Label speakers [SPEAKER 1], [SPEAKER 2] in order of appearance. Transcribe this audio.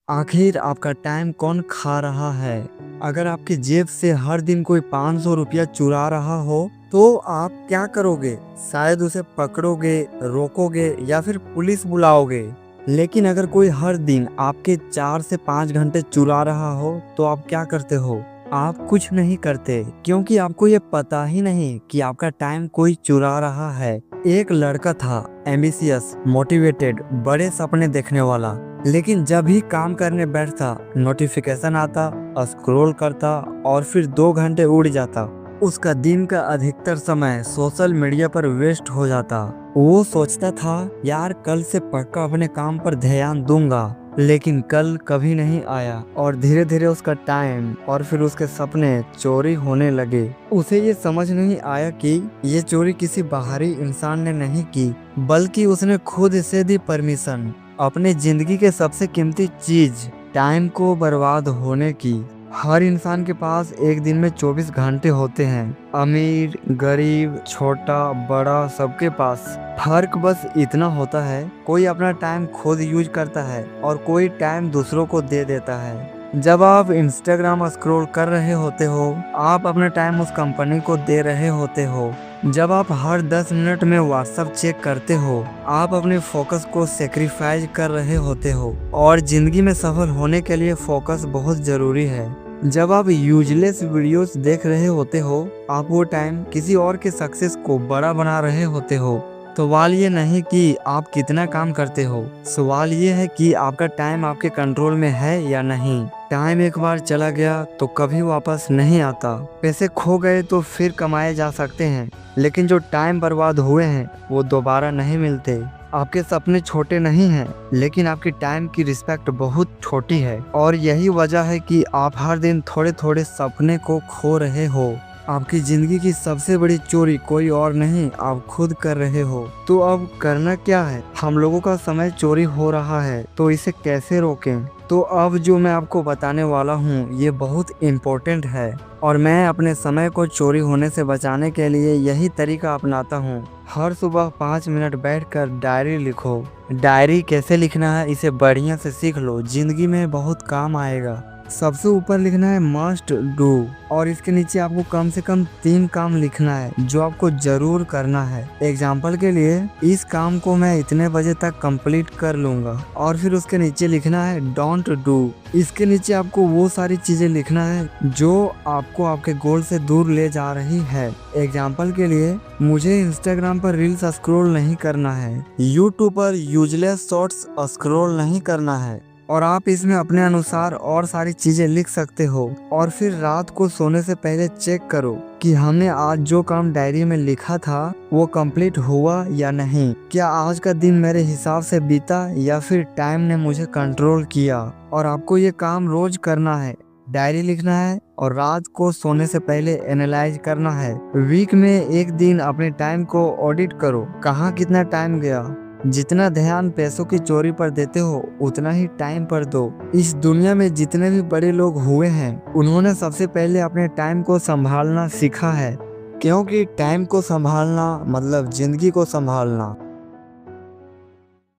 [SPEAKER 1] आखिर आपका टाइम कौन खा रहा है? अगर आपकी जेब से हर दिन कोई 500 रुपया चुरा रहा हो तो आप क्या करोगे? शायद उसे पकड़ोगे, रोकोगे या फिर पुलिस बुलाओगे। लेकिन अगर कोई हर दिन आपके 4 से 5 घंटे चुरा रहा हो तो आप क्या करते हो? आप कुछ नहीं करते, क्योंकि आपको ये पता ही नहीं कि आपका टाइम कोई चुरा रहा है। एक लड़का था, एम्बिशियस, मोटिवेटेड, बड़े सपने देखने वाला। लेकिन जब ही काम करने बैठता, नोटिफिकेशन आता, स्क्रॉल करता और फिर 2 घंटे उड़ जाता। उसका दिन का अधिकतर समय सोशल मीडिया पर वेस्ट हो जाता। वो सोचता था, यार कल से पक्का अपने काम पर ध्यान दूंगा। लेकिन कल कभी नहीं आया और धीरे धीरे उसका टाइम और फिर उसके सपने चोरी होने लगे। उसे ये समझ नहीं आया कि ये चोरी किसी बाहरी इंसान ने नहीं की, बल्कि उसने खुद से दी परमिशन अपने जिंदगी के सबसे कीमती चीज टाइम को बर्बाद होने की। हर इंसान के पास एक दिन में 24 घंटे होते हैं। अमीर, गरीब, छोटा, बड़ा, सबके पास। फर्क बस इतना होता है, कोई अपना टाइम खुद यूज करता है और कोई टाइम दूसरों को दे देता है। जब आप इंस्टाग्राम स्क्रॉल कर रहे होते हो, आप अपना टाइम उस कंपनी को दे रहे होते हो। जब आप हर 10 मिनट में व्हाट्सएप चेक करते हो, आप अपने फोकस को सेक्रीफाइस कर रहे होते हो। और जिंदगी में सफल होने के लिए फोकस बहुत जरूरी है। जब आप यूजलेस वीडियोस देख रहे होते हो, आप वो टाइम किसी और के सक्सेस को बड़ा बना रहे होते हो। सवाल ये नहीं कि आप कितना काम करते हो, सवाल ये है कि आपका टाइम आपके कंट्रोल में है या नहीं। टाइम एक बार चला गया तो कभी वापस नहीं आता। पैसे खो गए तो फिर कमाए जा सकते हैं, लेकिन जो टाइम बर्बाद हुए हैं वो दोबारा नहीं मिलते। आपके सपने छोटे नहीं हैं, लेकिन आपकी टाइम की रिस्पेक्ट बहुत छोटी है। और यही वजह है कि आप हर दिन थोड़े थोड़े सपने को खो रहे हो। आपकी जिंदगी की सबसे बड़ी चोरी कोई और नहीं, आप खुद कर रहे हो। तो अब करना क्या है? हम लोगों का समय चोरी हो रहा है, तो इसे कैसे रोकें? तो अब जो मैं आपको बताने वाला हूँ ये बहुत इम्पोर्टेंट है, और मैं अपने समय को चोरी होने से बचाने के लिए यही तरीका अपनाता हूँ। हर सुबह 5 मिनट बैठकर डायरी लिखो। डायरी कैसे लिखना है इसे बढ़िया से सीख लो, जिंदगी में बहुत काम आएगा। सबसे ऊपर लिखना है मस्ट डू, और इसके नीचे आपको कम से कम 3 काम लिखना है जो आपको जरूर करना है। एग्जाम्पल के लिए, इस काम को मैं इतने बजे तक कंप्लीट कर लूंगा। और फिर उसके नीचे लिखना है डोंट डू। इसके नीचे आपको वो सारी चीजें लिखना है जो आपको आपके गोल से दूर ले जा रही है। एग्जाम्पल के लिए, मुझे इंस्टाग्राम पर रील्स स्क्रॉल नहीं करना है, यूट्यूब पर यूजलेस शॉर्ट्स स्क्रॉल नहीं करना है। और आप इसमें अपने अनुसार और सारी चीजें लिख सकते हो। और फिर रात को सोने से पहले चेक करो कि हमने आज जो काम डायरी में लिखा था वो कंप्लीट हुआ या नहीं। क्या आज का दिन मेरे हिसाब से बीता या फिर टाइम ने मुझे कंट्रोल किया? और आपको ये काम रोज करना है, डायरी लिखना है और रात को सोने से पहले एनालाइज करना है। वीक में एक दिन अपने टाइम को ऑडिट करो, कहाँ कितना टाइम गया। जितना ध्यान पैसों की चोरी पर देते हो उतना ही टाइम पर दो। इस दुनिया में जितने भी बड़े लोग हुए हैं, उन्होंने सबसे पहले अपने टाइम को संभालना सीखा है, क्योंकि टाइम को संभालना मतलब जिंदगी को संभालना।